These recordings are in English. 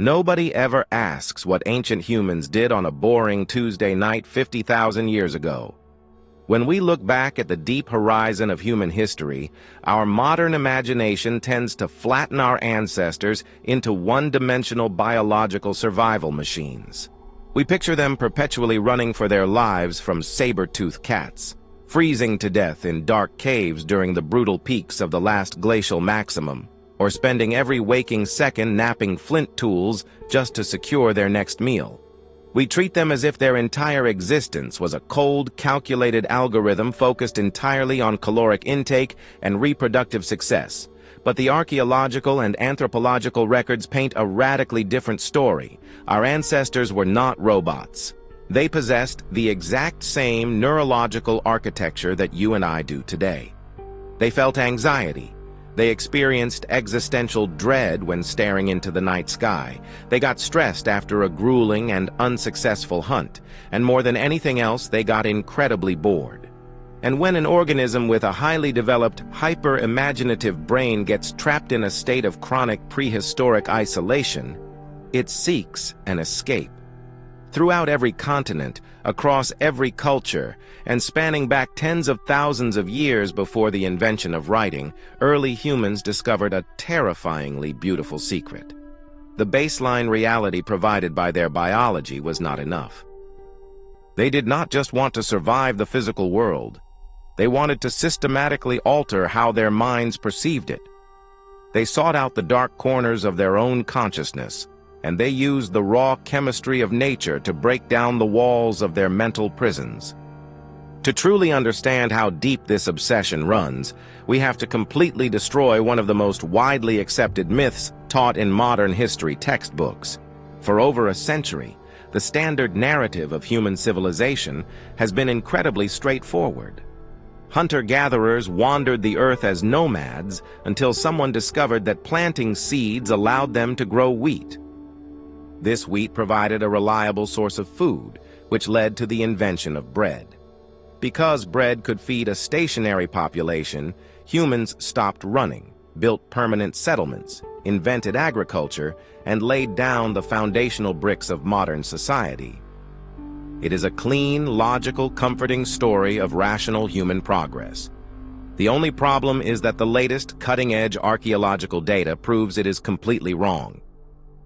Nobody ever asks what ancient humans did on a boring Tuesday night 50,000 years ago. When we look back at the deep horizon of human history, our modern imagination tends to flatten our ancestors into one-dimensional biological survival machines. We picture them perpetually running for their lives from saber-toothed cats, freezing to death in dark caves during the brutal peaks of the last glacial maximum, or spending every waking second napping flint tools just to secure their next meal. We treat them as if their entire existence was a cold, calculated algorithm focused entirely on caloric intake and reproductive success. But the archaeological and anthropological records paint a radically different story. Our ancestors were not robots. They possessed the exact same neurological architecture that you and I do today. They felt anxiety. They experienced existential dread when staring into the night sky. They got stressed after a grueling and unsuccessful hunt. And more than anything else, they got incredibly bored. And when an organism with a highly developed, hyper-imaginative brain gets trapped in a state of chronic prehistoric isolation, it seeks an escape. Throughout every continent, across every culture, and spanning back tens of thousands of years before the invention of writing, early humans discovered a terrifyingly beautiful secret. The baseline reality provided by their biology was not enough. They did not just want to survive the physical world. They wanted to systematically alter how their minds perceived it. They sought out the dark corners of their own consciousness, and they used the raw chemistry of nature to break down the walls of their mental prisons. To truly understand how deep this obsession runs, we have to completely destroy one of the most widely accepted myths taught in modern history textbooks. For over a century, the standard narrative of human civilization has been incredibly straightforward. Hunter-gatherers wandered the earth as nomads until someone discovered that planting seeds allowed them to grow wheat. This wheat provided a reliable source of food, which led to the invention of bread. Because bread could feed a stationary population, humans stopped running, built permanent settlements, invented agriculture, and laid down the foundational bricks of modern society. It is a clean, logical, comforting story of rational human progress. The only problem is that the latest cutting-edge archaeological data proves it is completely wrong.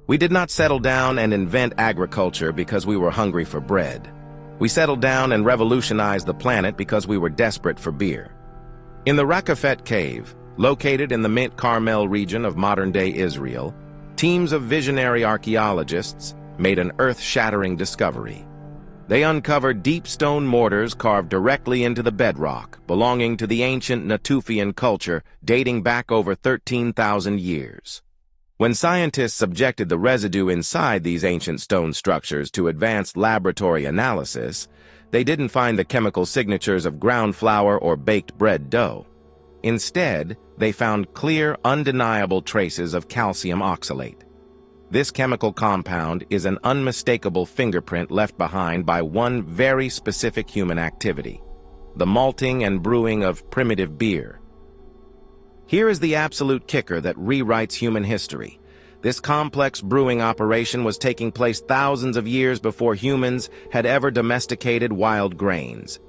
We did not settle down and invent agriculture because we were hungry for bread. We settled down and revolutionized the planet because we were desperate for beer. In the Raqefet Cave, located in the Mint Carmel region of modern-day Israel, teams of visionary archaeologists made an earth-shattering discovery. They uncovered deep stone mortars carved directly into the bedrock, belonging to the ancient Natufian culture dating back over 13,000 years. When scientists subjected the residue inside these ancient stone structures to advanced laboratory analysis, they didn't find the chemical signatures of ground flour or baked bread dough. Instead, they found clear, undeniable traces of calcium oxalate. This chemical compound is an unmistakable fingerprint left behind by one very specific human activity: the malting and brewing of primitive beer. Here is the absolute kicker that rewrites human history. This complex brewing operation was taking place thousands of years before humans had ever domesticated wild grains.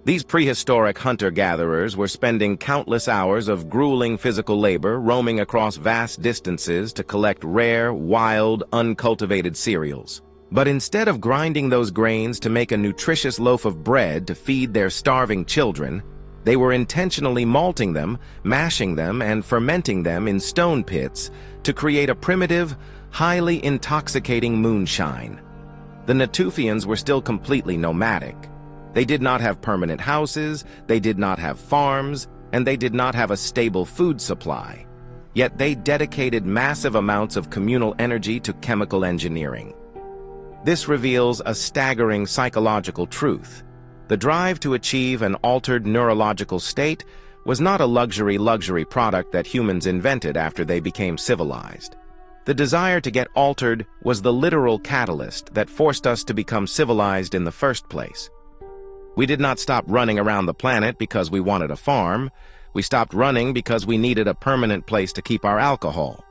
These prehistoric hunter-gatherers were spending countless hours of grueling physical labor roaming across vast distances to collect rare, wild, uncultivated cereals. But instead of grinding those grains to make a nutritious loaf of bread to feed their starving children, they were intentionally malting them, mashing them, and fermenting them in stone pits to create a primitive, highly intoxicating moonshine. The Natufians were still completely nomadic. They did not have permanent houses, they did not have farms, and they did not have a stable food supply. Yet they dedicated massive amounts of communal energy to chemical engineering. This reveals a staggering psychological truth. The drive to achieve an altered neurological state was not a luxury product that humans invented after they became civilized. The desire to get altered was the literal catalyst that forced us to become civilized in the first place. We did not stop running around the planet because we wanted a farm. We stopped running because we needed a permanent place to keep our alcohol.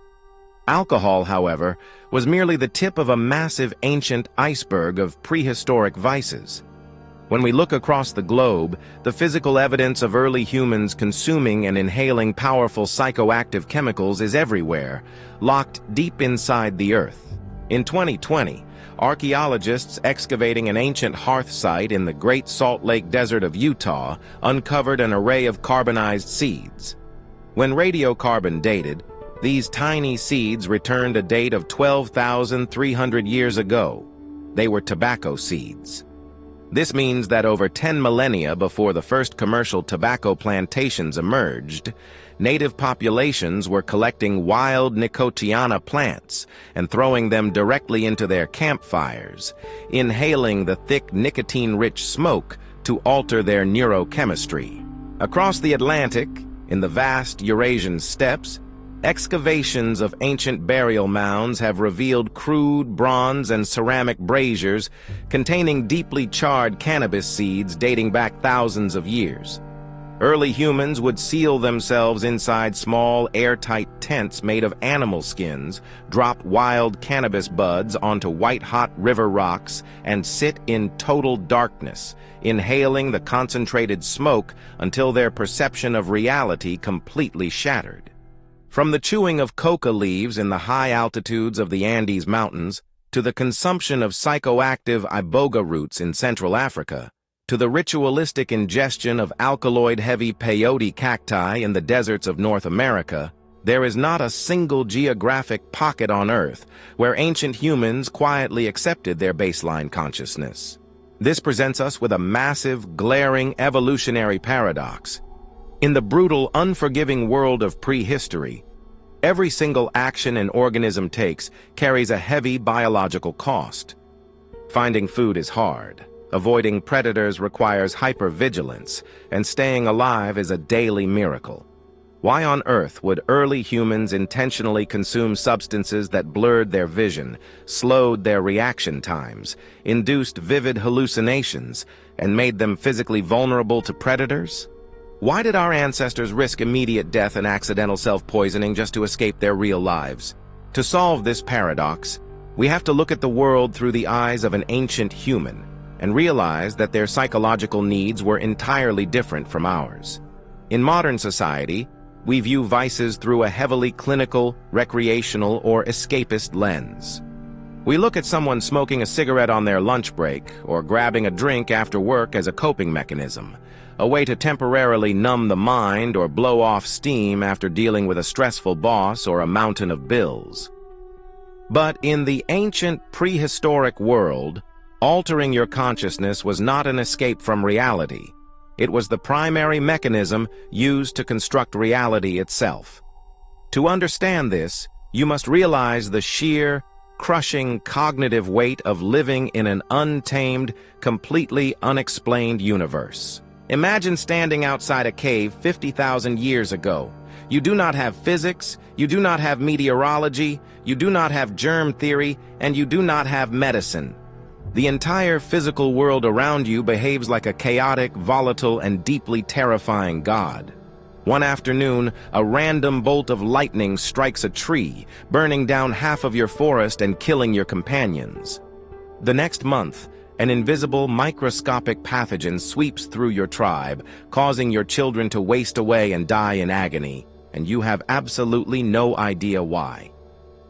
Alcohol, however, was merely the tip of a massive ancient iceberg of prehistoric vices. When we look across the globe, the physical evidence of early humans consuming and inhaling powerful psychoactive chemicals is everywhere, locked deep inside the earth. In 2020, archaeologists excavating an ancient hearth site in the Great Salt Lake Desert of Utah uncovered an array of carbonized seeds. When radiocarbon dated, these tiny seeds returned a date of 12,300 years ago. They were tobacco seeds. This means that over 10 millennia before the first commercial tobacco plantations emerged, native populations were collecting wild nicotiana plants and throwing them directly into their campfires, inhaling the thick nicotine-rich smoke to alter their neurochemistry. Across the Atlantic, in the vast Eurasian steppes, excavations of ancient burial mounds have revealed crude bronze and ceramic braziers containing deeply charred cannabis seeds dating back thousands of years. Early humans would seal themselves inside small, airtight tents made of animal skins, drop wild cannabis buds onto white-hot river rocks, and sit in total darkness, inhaling the concentrated smoke until their perception of reality completely shattered. From the chewing of coca leaves in the high altitudes of the Andes Mountains, to the consumption of psychoactive iboga roots in Central Africa, to the ritualistic ingestion of alkaloid-heavy peyote cacti in the deserts of North America, there is not a single geographic pocket on Earth where ancient humans quietly accepted their baseline consciousness. This presents us with a massive, glaring evolutionary paradox. In the brutal, unforgiving world of prehistory, every single action an organism takes carries a heavy biological cost. Finding food is hard, avoiding predators requires hypervigilance, and staying alive is a daily miracle. Why on earth would early humans intentionally consume substances that blurred their vision, slowed their reaction times, induced vivid hallucinations, and made them physically vulnerable to predators? Why did our ancestors risk immediate death and accidental self-poisoning just to escape their real lives? To solve this paradox, we have to look at the world through the eyes of an ancient human and realize that their psychological needs were entirely different from ours. In modern society, we view vices through a heavily clinical, recreational, or escapist lens. We look at someone smoking a cigarette on their lunch break or grabbing a drink after work as a coping mechanism, a way to temporarily numb the mind or blow off steam after dealing with a stressful boss or a mountain of bills. But in the ancient prehistoric world, altering your consciousness was not an escape from reality. It was the primary mechanism used to construct reality itself. To understand this, you must realize the sheer, crushing cognitive weight of living in an untamed, completely unexplained universe. Imagine standing outside a cave 50,000 years ago. You do not have physics, you do not have meteorology, you do not have germ theory, and you do not have medicine. The entire physical world around you behaves like a chaotic, volatile, and deeply terrifying god. One afternoon, a random bolt of lightning strikes a tree, burning down half of your forest and killing your companions. The next month, an invisible, microscopic pathogen sweeps through your tribe, causing your children to waste away and die in agony, and you have absolutely no idea why.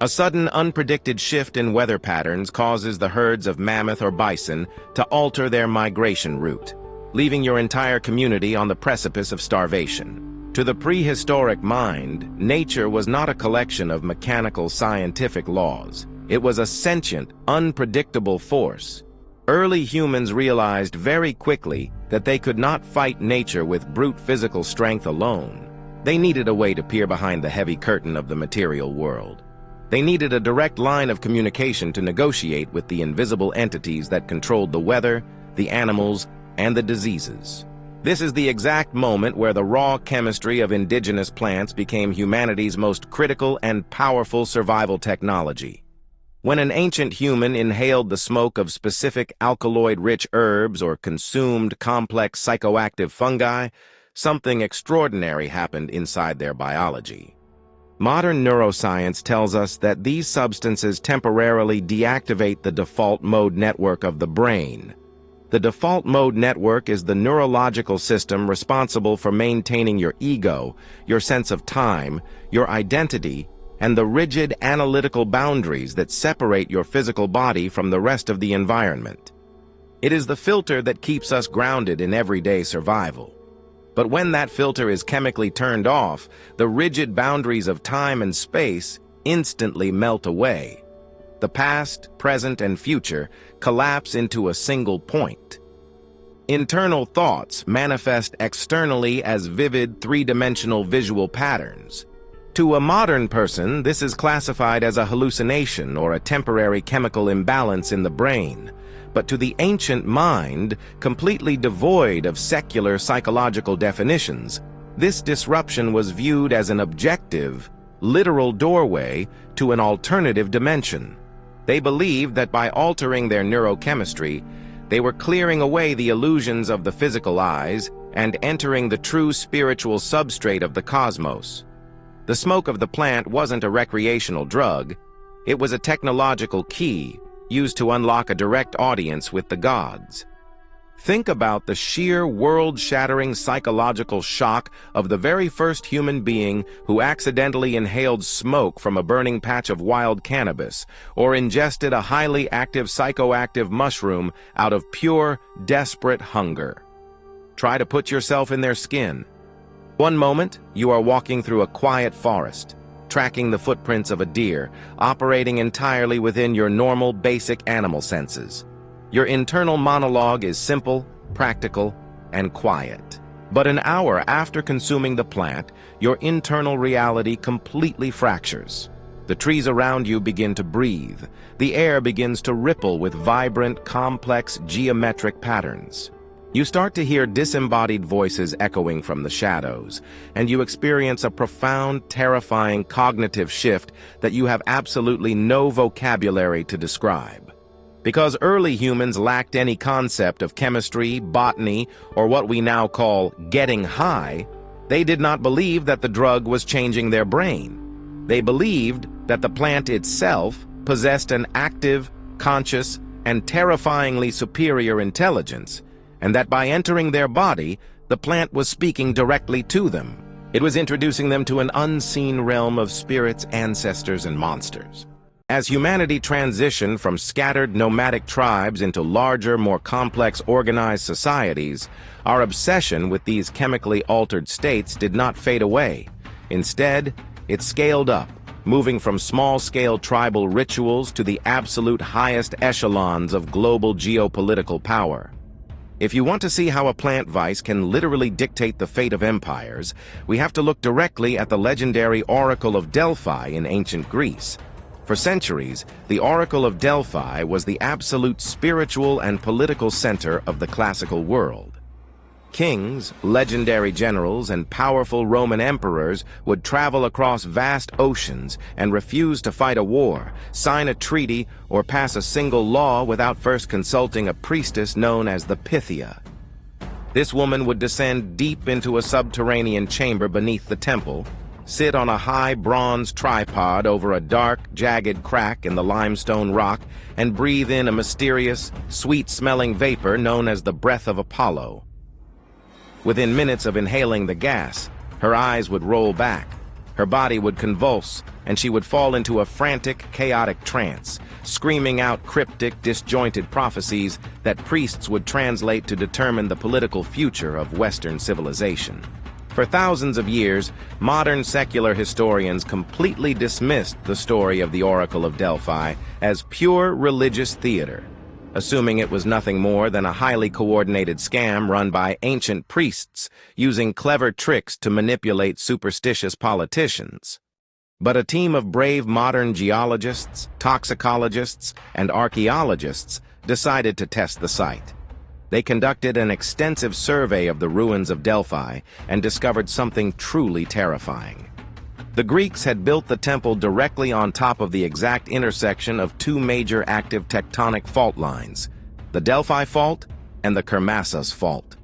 A sudden, unpredicted shift in weather patterns causes the herds of mammoth or bison to alter their migration route, leaving your entire community on the precipice of starvation. To the prehistoric mind, nature was not a collection of mechanical scientific laws. It was a sentient, unpredictable force. Early humans realized very quickly that they could not fight nature with brute physical strength alone. They needed a way to peer behind the heavy curtain of the material world. They needed a direct line of communication to negotiate with the invisible entities that controlled the weather, the animals, and the diseases. This is the exact moment where the raw chemistry of indigenous plants became humanity's most critical and powerful survival technology. When an ancient human inhaled the smoke of specific alkaloid-rich herbs or consumed complex psychoactive fungi, something extraordinary happened inside their biology. Modern neuroscience tells us that these substances temporarily deactivate the default mode network of the brain. The default mode network is the neurological system responsible for maintaining your ego, your sense of time, your identity, and the rigid analytical boundaries that separate your physical body from the rest of the environment. It is the filter that keeps us grounded in everyday survival. But when that filter is chemically turned off, the rigid boundaries of time and space instantly melt away. The past, present, and future collapse into a single point. Internal thoughts manifest externally as vivid three-dimensional visual patterns. To a modern person, this is classified as a hallucination or a temporary chemical imbalance in the brain. But to the ancient mind, completely devoid of secular psychological definitions, this disruption was viewed as an objective, literal doorway to an alternative dimension. They believed that by altering their neurochemistry, they were clearing away the illusions of the physical eyes and entering the true spiritual substrate of the cosmos. The smoke of the plant wasn't a recreational drug, it was a technological key used to unlock a direct audience with the gods. Think about the sheer world-shattering psychological shock of the very first human being who accidentally inhaled smoke from a burning patch of wild cannabis or ingested a highly active psychoactive mushroom out of pure, desperate hunger. Try to put yourself in their skin. One moment, you are walking through a quiet forest, tracking the footprints of a deer, operating entirely within your normal, basic animal senses. Your internal monologue is simple, practical, and quiet. But an hour after consuming the plant, your internal reality completely fractures. The trees around you begin to breathe. The air begins to ripple with vibrant, complex, geometric patterns. You start to hear disembodied voices echoing from the shadows, and you experience a profound, terrifying cognitive shift that you have absolutely no vocabulary to describe. Because early humans lacked any concept of chemistry, botany, or what we now call getting high, they did not believe that the drug was changing their brain. They believed that the plant itself possessed an active, conscious, and terrifyingly superior intelligence, and that by entering their body, the plant was speaking directly to them. It was introducing them to an unseen realm of spirits, ancestors, and monsters. As humanity transitioned from scattered nomadic tribes into larger, more complex organized societies, our obsession with these chemically altered states did not fade away. Instead, it scaled up, moving from small-scale tribal rituals to the absolute highest echelons of global geopolitical power. If you want to see how a plant vice can literally dictate the fate of empires, we have to look directly at the legendary Oracle of Delphi in ancient Greece. For centuries, the Oracle of Delphi was the absolute spiritual and political center of the classical world. Kings, legendary generals, and powerful Roman emperors would travel across vast oceans and refuse to fight a war, sign a treaty, or pass a single law without first consulting a priestess known as the Pythia. This woman would descend deep into a subterranean chamber beneath the temple, sit on a high bronze tripod over a dark, jagged crack in the limestone rock, and breathe in a mysterious, sweet-smelling vapor known as the breath of Apollo. Within minutes of inhaling the gas, her eyes would roll back, her body would convulse, and she would fall into a frantic, chaotic trance, screaming out cryptic, disjointed prophecies that priests would translate to determine the political future of Western civilization. For thousands of years, modern secular historians completely dismissed the story of the Oracle of Delphi as pure religious theater, assuming it was nothing more than a highly coordinated scam run by ancient priests using clever tricks to manipulate superstitious politicians. But a team of brave modern geologists, toxicologists, and archaeologists decided to test the site. They conducted an extensive survey of the ruins of Delphi and discovered something truly terrifying. The Greeks had built the temple directly on top of the exact intersection of two major active tectonic fault lines, the Delphi Fault and the Kermassos Fault.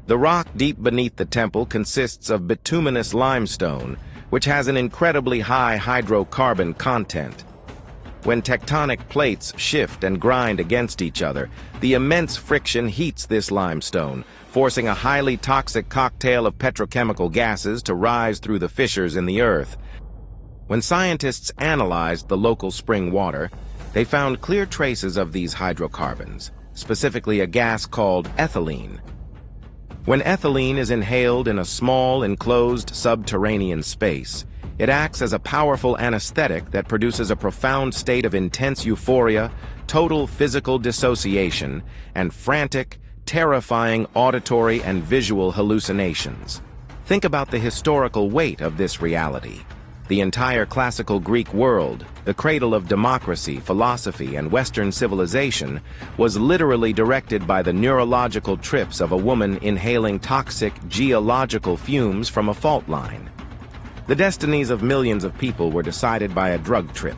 The rock deep beneath the temple consists of bituminous limestone, which has an incredibly high hydrocarbon content. When tectonic plates shift and grind against each other, the immense friction heats this limestone, forcing a highly toxic cocktail of petrochemical gases to rise through the fissures in the earth. When scientists analyzed the local spring water, they found clear traces of these hydrocarbons, specifically a gas called ethylene. When ethylene is inhaled in a small, enclosed subterranean space, it acts as a powerful anesthetic that produces a profound state of intense euphoria, total physical dissociation, and frantic, terrifying auditory and visual hallucinations. Think about the historical weight of this reality. The entire classical Greek world, the cradle of democracy, philosophy, and Western civilization, was literally directed by the neurological trips of a woman inhaling toxic geological fumes from a fault line. The destinies of millions of people were decided by a drug trip.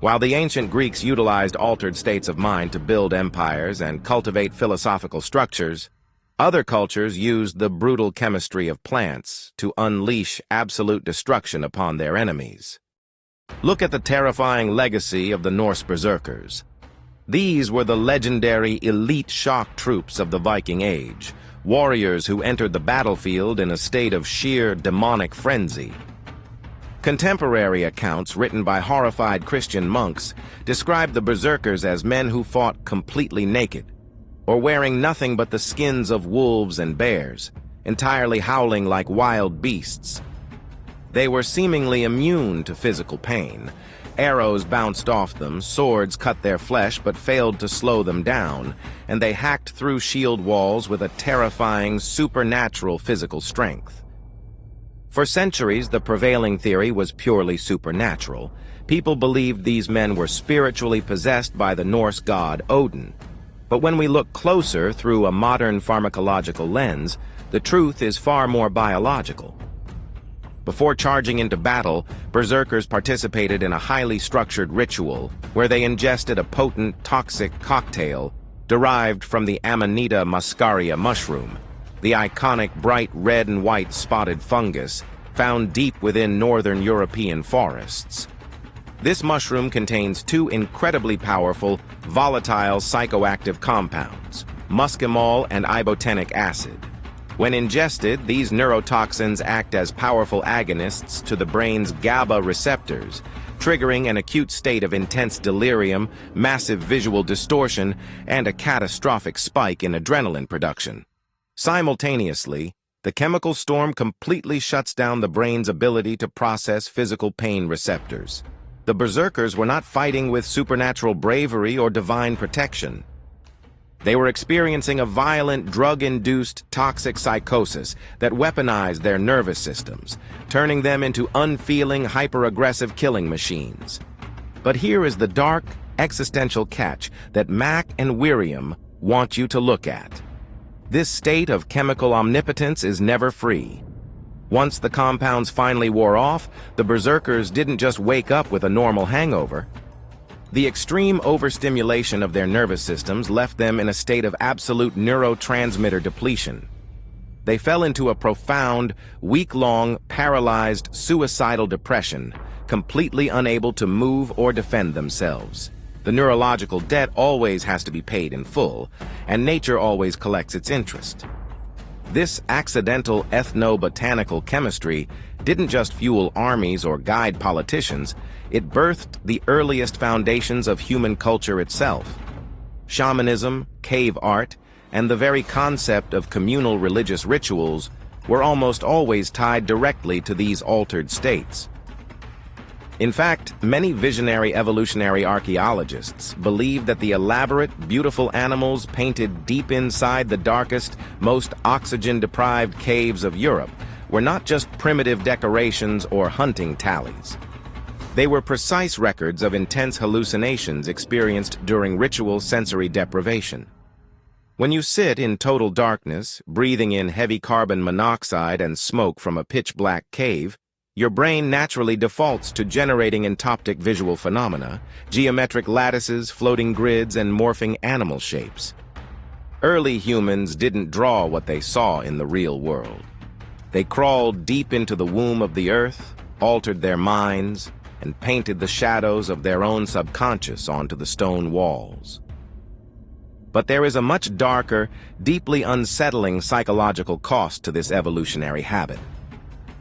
While the ancient Greeks utilized altered states of mind to build empires and cultivate philosophical structures, other cultures used the brutal chemistry of plants to unleash absolute destruction upon their enemies. Look at the terrifying legacy of the Norse Berserkers. These were the legendary elite shock troops of the Viking Age, warriors who entered the battlefield in a state of sheer demonic frenzy. Contemporary accounts written by horrified Christian monks describe the Berserkers as men who fought completely naked, or wearing nothing but the skins of wolves and bears, entirely howling like wild beasts. They were seemingly immune to physical pain. Arrows bounced off them, swords cut their flesh but failed to slow them down, and they hacked through shield walls with a terrifying, supernatural physical strength. For centuries, the prevailing theory was purely supernatural. People believed these men were spiritually possessed by the Norse god Odin. But when we look closer through a modern pharmacological lens, the truth is far more biological. Before charging into battle, Berserkers participated in a highly structured ritual where they ingested a potent, toxic cocktail derived from the Amanita muscaria mushroom, the iconic bright red and white spotted fungus found deep within northern European forests. This mushroom contains two incredibly powerful, volatile psychoactive compounds, muscimol and ibotenic acid. When ingested, these neurotoxins act as powerful agonists to the brain's GABA receptors, triggering an acute state of intense delirium, massive visual distortion, and a catastrophic spike in adrenaline production. Simultaneously, the chemical storm completely shuts down the brain's ability to process physical pain receptors. The Berserkers were not fighting with supernatural bravery or divine protection. They were experiencing a violent, drug-induced toxic psychosis that weaponized their nervous systems, turning them into unfeeling, hyper-aggressive killing machines. But here is the dark, existential catch that Mack and Wiriam want you to look at. This state of chemical omnipotence is never free. Once the compounds finally wore off, the Berserkers didn't just wake up with a normal hangover. The extreme overstimulation of their nervous systems left them in a state of absolute neurotransmitter depletion. They fell into a profound, week-long, paralyzed, suicidal depression, completely unable to move or defend themselves. The neurological debt always has to be paid in full, and nature always collects its interest. This accidental ethno-botanical chemistry didn't just fuel armies or guide politicians, it birthed the earliest foundations of human culture itself. Shamanism, cave art, and the very concept of communal religious rituals were almost always tied directly to these altered states. In fact, many visionary evolutionary archaeologists believe that the elaborate, beautiful animals painted deep inside the darkest, most oxygen-deprived caves of Europe were not just primitive decorations or hunting tallies. They were precise records of intense hallucinations experienced during ritual sensory deprivation. When you sit in total darkness, breathing in heavy carbon monoxide and smoke from a pitch-black cave, your brain naturally defaults to generating entoptic visual phenomena, geometric lattices, floating grids, and morphing animal shapes. Early humans didn't draw what they saw in the real world. They crawled deep into the womb of the earth, altered their minds, and painted the shadows of their own subconscious onto the stone walls. But there is a much darker, deeply unsettling psychological cost to this evolutionary habit.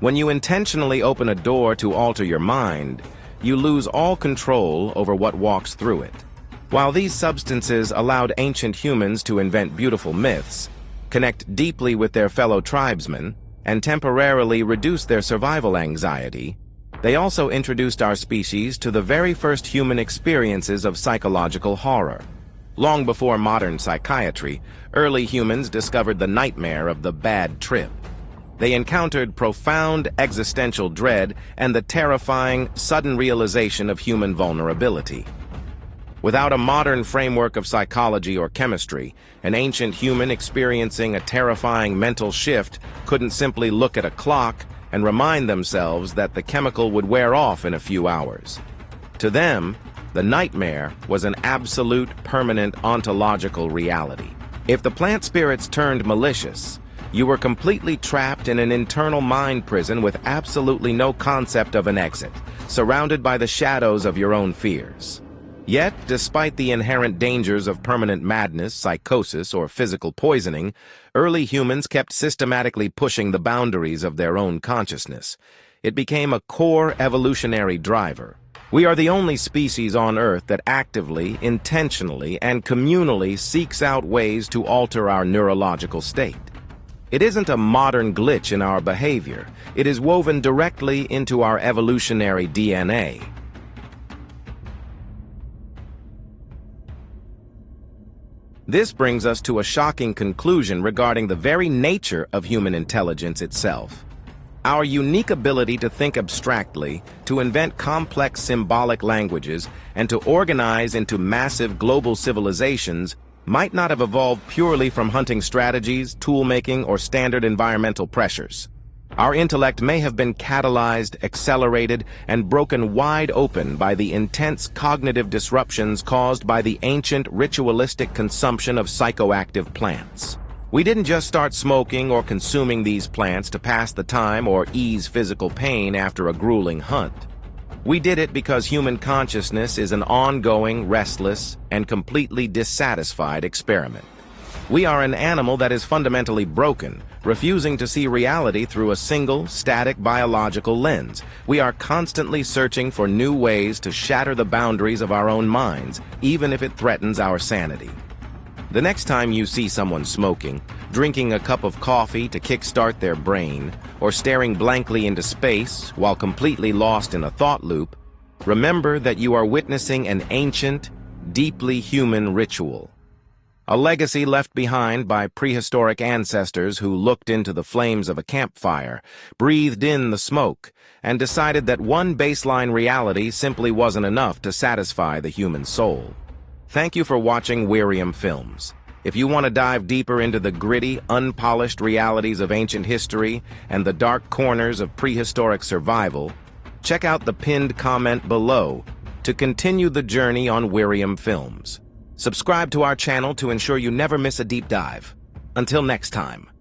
When you intentionally open a door to alter your mind, you lose all control over what walks through it. While these substances allowed ancient humans to invent beautiful myths, connect deeply with their fellow tribesmen, and temporarily reduce their survival anxiety, they also introduced our species to the very first human experiences of psychological horror. Long before modern psychiatry, early humans discovered the nightmare of the bad trip. They encountered profound existential dread and the terrifying, sudden realization of human vulnerability. Without a modern framework of psychology or chemistry, an ancient human experiencing a terrifying mental shift couldn't simply look at a clock and remind themselves that the chemical would wear off in a few hours. To them, the nightmare was an absolute, permanent ontological reality. If the plant spirits turned malicious, you were completely trapped in an internal mind prison with absolutely no concept of an exit, surrounded by the shadows of your own fears. Yet, despite the inherent dangers of permanent madness, psychosis, or physical poisoning, early humans kept systematically pushing the boundaries of their own consciousness. It became a core evolutionary driver. We are the only species on Earth that actively, intentionally, and communally seeks out ways to alter our neurological state. It isn't a modern glitch in our behavior. It is woven directly into our evolutionary DNA. This brings us to a shocking conclusion regarding the very nature of human intelligence itself. Our unique ability to think abstractly, to invent complex symbolic languages, and to organize into massive global civilizations might not have evolved purely from hunting strategies, tool-making, or standard environmental pressures. Our intellect may have been catalyzed, accelerated, and broken wide open by the intense cognitive disruptions caused by the ancient ritualistic consumption of psychoactive plants. We didn't just start smoking or consuming these plants to pass the time or ease physical pain after a grueling hunt. We did it because human consciousness is an ongoing, restless, and completely dissatisfied experiment. We are an animal that is fundamentally broken, refusing to see reality through a single, static biological lens. We are constantly searching for new ways to shatter the boundaries of our own minds, even if it threatens our sanity. The next time you see someone smoking, drinking a cup of coffee to kickstart their brain, or staring blankly into space while completely lost in a thought loop, remember that you are witnessing an ancient, deeply human ritual. A legacy left behind by prehistoric ancestors who looked into the flames of a campfire, breathed in the smoke, and decided that one baseline reality simply wasn't enough to satisfy the human soul. Thank you for watching Wirium Films. If you want to dive deeper into the gritty, unpolished realities of ancient history and the dark corners of prehistoric survival, check out the pinned comment below to continue the journey on Wirium Films. Subscribe to our channel to ensure you never miss a deep dive. Until next time.